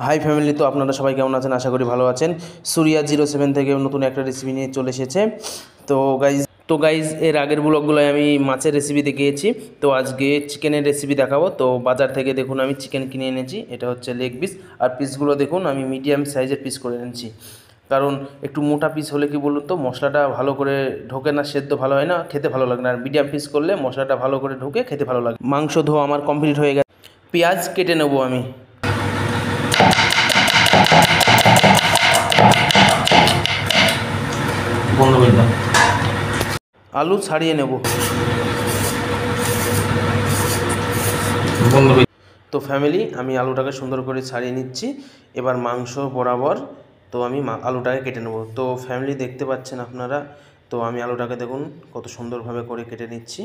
High family, তো আপনারা সবাই কেমন আছেন? আশা করি ভালো আছেন। সুরিয়া07 থেকে নতুন একটা রেসিপি নিয়ে চলে এসেছে। তো গাইজ এর আগের ব্লগগুলোয় আমি মাছের রেসিপি দেখিয়েছি, তো আজকে চিকেনের রেসিপি দেখাবো। তো বাজার থেকে দেখুন আমি চিকেন কিনে এনেছি, এটা হচ্ছে লেগ পিস। আর পিসগুলো দেখুন আমি মিডিয়াম সাইজের পিস করে এনেছি, কারণ একটু মোটা পিস হলে কি বলুন তো মশলাটা ভালো করে ঢোকে না, সেদ্ধ ভালো হয় না, খেতে ভালো লাগে না। আর মিডিয়াম পিস করলে মশলাটা ভালো করে ঢোকে, খেতে ভালো লাগে। মাংস ধোয়া আমার কমপ্লিট হয়ে গেছে, পেঁয়াজ কেটে নেবো আমি। আলু ছাড়িয়ে নেব। তো ফ্যামিলি আমি আলুটাকে সুন্দর করে ছাড়িয়ে নিচ্ছি। এবার মাংস বরাবর তো আমি আলুটাকে কেটে নেব। তো ফ্যামিলি দেখতে পাচ্ছেন আপনারা, তো আমি আলুটাকে দেখুন কত সুন্দরভাবে করে কেটে নিচ্ছি।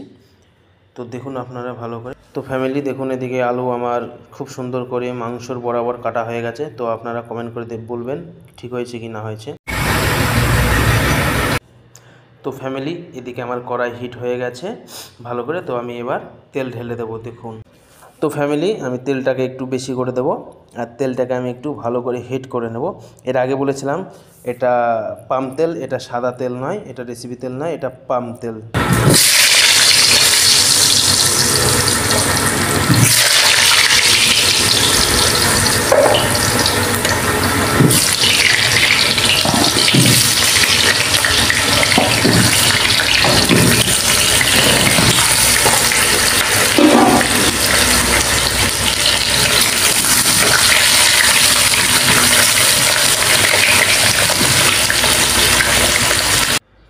তো দেখুন আপনারা ভালো করে। তো ফ্যামিলি দেখুন এদিকে আলু আমার খুব সুন্দর করে মাংসর বরাবর কাটা হয়ে গেছে। তো আপনারা কমেন্ট করে বলবেন ঠিক হয়েছে কি না হয়েছে। তো ফ্যামিলি এদিকে আমার কড়াই হিট হয়ে গেছে ভালো করে, তো আমি এবার তেল ঢেলে দেবো। দেখুন তো ফ্যামিলি আমি তেলটাকে একটু বেশি করে দেব, আর তেলটাকে আমি একটু ভালো করে হিট করে নেব। এর আগে বলেছিলাম এটা পাম তেল, এটা সাদা তেল নয়, এটা রেসিপি তেল নয়, এটা পাম তেল।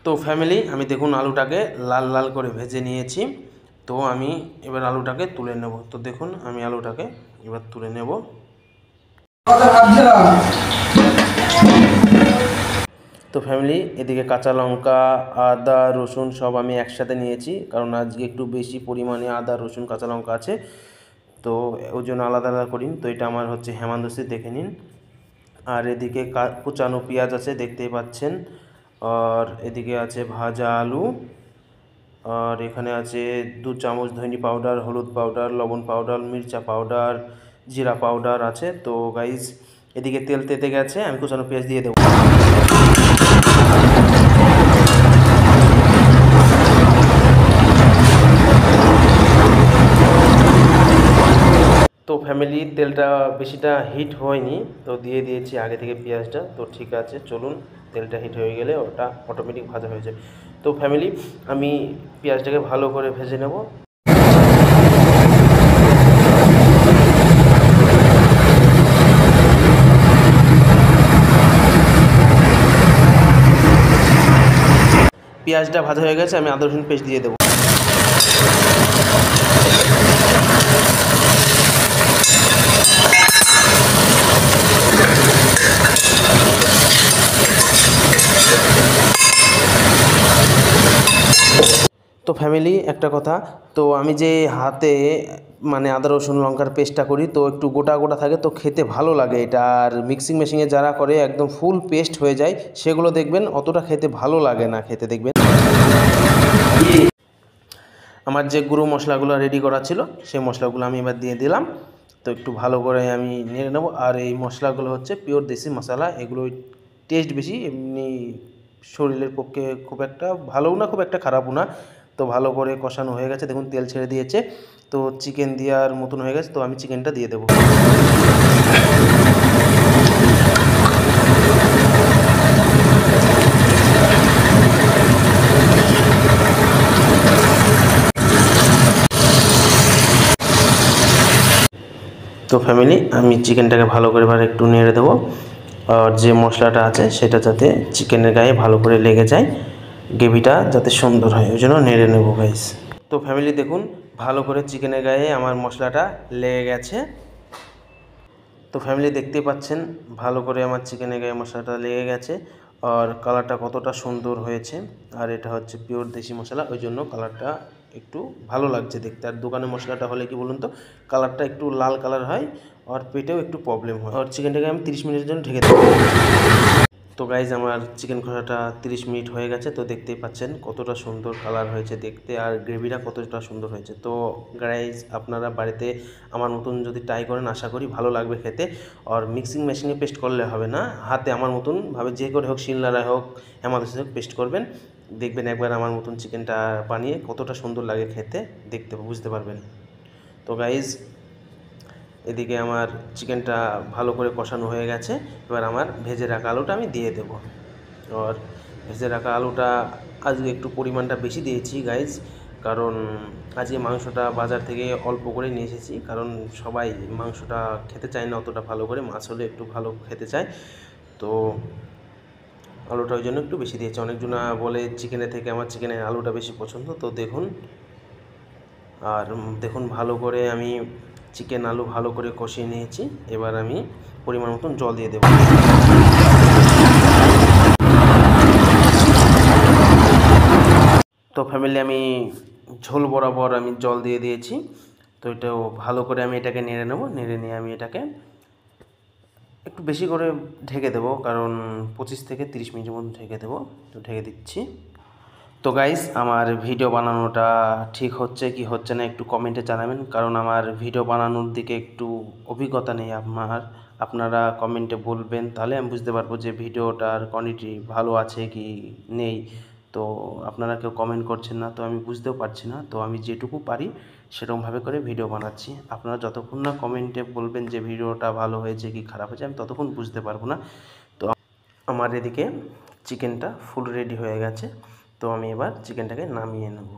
তো ফ্যামিলি আমি দেখুন আলুটাকে লাল লাল করে ভেজে নিয়েছি। তো আমি এবার আলুটাকে তুলে নেব। তো দেখুন আমি আলুটাকে এবার তুলে নেব। তো ফ্যামিলি এদিকে কাঁচা লঙ্কা, আদা, রসুন সব আমি একসাথে নিয়েছি, কারণ আজকে একটু বেশি পরিমাণে আদা, রসুন, কাঁচা লঙ্কা আছে, তো ওই জন্য আলাদা আলাদা করি। তো এটা আমার হচ্ছে হেমাদস্তি, দেখে নিন। আর এদিকে কুচানো পেঁয়াজ আছে, দেখতেই পাচ্ছেন। আর এদিকে আছে ভাজা আলু, আর এখানে আছে 2 চামচ ধনে পাউডার, হলুদ পাউডার, লবণ পাউডার, মির্চা পাউডার, জিরা পাউডার আছে। তো গাইস এদিকে তেল তেতে গেছে, আমি কুচানো পেঁয়াজ দিয়ে দেবো। তো ফ্যামিলি তেলটা বেশিটা হিট হয়নি, তো দিয়ে দিয়েছি আগে থেকে পেঁয়াজটা। তো ঠিক আছে, চলুন তেলটা হিট হয়ে গেলে ওটা অটোমেটিক ভাজা হয়ে যাবে। তো ফ্যামিলি আমি পেঁয়াজটাকে ভালো করে ভেজে নেব। পেঁয়াজটা ভাজা হয়ে গেছে, আমি আদা রসুন পেস্ট দিয়ে দেবো। তো ফ্যামিলি একটা কথা, তো আমি যে হাতে মানে আদা রসুন লঙ্কার পেস্টটা করি, তো একটু গোটা গোটা থাকে, তো খেতে ভালো লাগে এটা। আর মিক্সিং মেশিনে যারা করে একদম ফুল পেস্ট হয়ে যায়, সেগুলো দেখবেন অতটা খেতে ভালো লাগে না, খেতে দেখবেন। আমার যে গুঁড়ো মশলাগুলো রেডি করা ছিল সেই মশলাগুলো আমি এবার দিয়ে দিলাম। তো একটু ভালো করে আমি নেড়ে নেব। আর এই মশলাগুলো হচ্ছে পিওর দেশি মশলা, এগুলো টেস্ট বেশি, এমনি শরীরের পক্ষে খুব একটা ভালোও না, খুব একটা খারাপও না। তো ভালো করে কষানো হয়ে গেছে, দেখুন তেল ছেড়ে দিয়েছে, তো চিকেন দেওয়ার মতন হয়ে গেছে। তো আমি চিকেনটা দিয়ে দেবো। তো ফ্যামিলি আমি চিকেনটাকে ভালো করে এবার একটু নেড়ে দেবো, আর যে মশলাটা আছে সেটা যাতে চিকেনের গায়ে ভালো করে লেগে যায়, গ্রেভিটা যাতে সুন্দর হয়, ওই জন্য নেড়ে নেবো গাইস। তো ফ্যামিলি দেখুন ভালো করে চিকেনের গায়ে আমার মশলাটা লেগে গেছে। তো ফ্যামিলি দেখতেই পাচ্ছেন ভালো করে আমার চিকেনের গায়ে মশলাটা লেগে গেছে, আর কালারটা কতটা সুন্দর হয়েছে। আর এটা হচ্ছে পিওর দেশি মশলা, ওই জন্য কালারটা একটু ভালো লাগছে দেখতে। আর দোকানের মশলাটা হলে কি বলুন তো কালারটা একটু লাল কালার হয়, আর পেটেও একটু প্রবলেম হয়। আর চিকেনটাকে আমি 30 মিনিটের জন্য ঢেকে দেবো। তো গাইজ আমার চিকেন কষাটা 30 মিনিট হয়ে গেছে। তো দেখতেই পাচ্ছেন কতটা সুন্দর কালার হয়েছে দেখতে, আর গ্রেভিটা কতটা সুন্দর হয়েছে। তো গাইজ আপনারা বাড়িতে আমার মতন যদি ট্রাই করেন আশা করি ভালো লাগবে খেতে। আর মিক্সিং মেশিনে পেস্ট করলে হবে না, হাতে আমার মতনভাবে যে করে হোক, শিলনোড়ায় হোক, হেমাদস্তায় হোক পেস্ট করবেন। দেখবেন একবার আমার মতন চিকেনটা বানিয়ে কতটা সুন্দর লাগে খেতে, দেখতে বুঝতে পারবেন। তো গাইজ এদিকে আমার চিকেনটা ভালো করে কষানো হয়ে গেছে। এবার আমার ভেজে রাখা আলুটা আমি দিয়ে দেব। আর ভেজে রাখা আলুটা আজকে একটু পরিমাণটা বেশি দিয়েছি গাইজ, কারণ আজকে মাংসটা বাজার থেকে অল্প করে নিয়ে এসেছি, কারণ সবাই মাংসটা খেতে চায় না অতটা ভালো করে, মাছ হলে একটু ভালো খেতে চায়। তো আলুটা ওই জন্য একটু বেশি দিয়েছি। অনেকজনা বলে চিকেনের থেকে আমার চিকেনের আলুটা বেশি পছন্দ। তো দেখুন, আর দেখুন ভালো করে আমি চিকেন আলু ভালো করে কষিয়ে নিয়েছি। এবার আমি পরিমাণ মতন জল দিয়ে দেবো। তো ফ্যামিলি আমি ঝোল বরাবর আমি জল দিয়ে দিয়েছি। তো এটাও ভালো করে আমি এটাকে নেড়ে নেব। নেড়ে নিয়ে আমি এটাকে একটু বেশি করে ঢেকে দেবো, কারণ 25 থেকে 30 মিনিটের মতো ঢেকে দেবো। তো ঢেকে দিচ্ছি। তো গাইস আমার ভিডিও বানানোটা ঠিক হচ্ছে কি হচ্ছে না একটু কমেন্টে জানাবেন, কারণ আমার ভিডিও বানানোর দিকে একটু অভিজ্ঞতা নেই আপনারা কমেন্টে বলবেন, তাহলে আমি বুঝতে পারবো যে ভিডিওটার কোয়ালিটি ভালো আছে কি নেই। তো আপনারা কেউ কমেন্ট করছেন না, তো আমি বুঝতেও পারছি না। তো আমি যেটুকু পারি সেরকমভাবে করে ভিডিও বানাচ্ছি। আপনারা যতক্ষণ না কমেন্টে বলবেন যে ভিডিওটা ভালো হয়েছে কি খারাপ হয়েছে, আমি ততক্ষণ বুঝতে পারবো না। তো আমার এদিকে চিকেনটা ফুল রেডি হয়ে গেছে। তো আমি এবার চিকেনটাকে নামিয়ে নেব।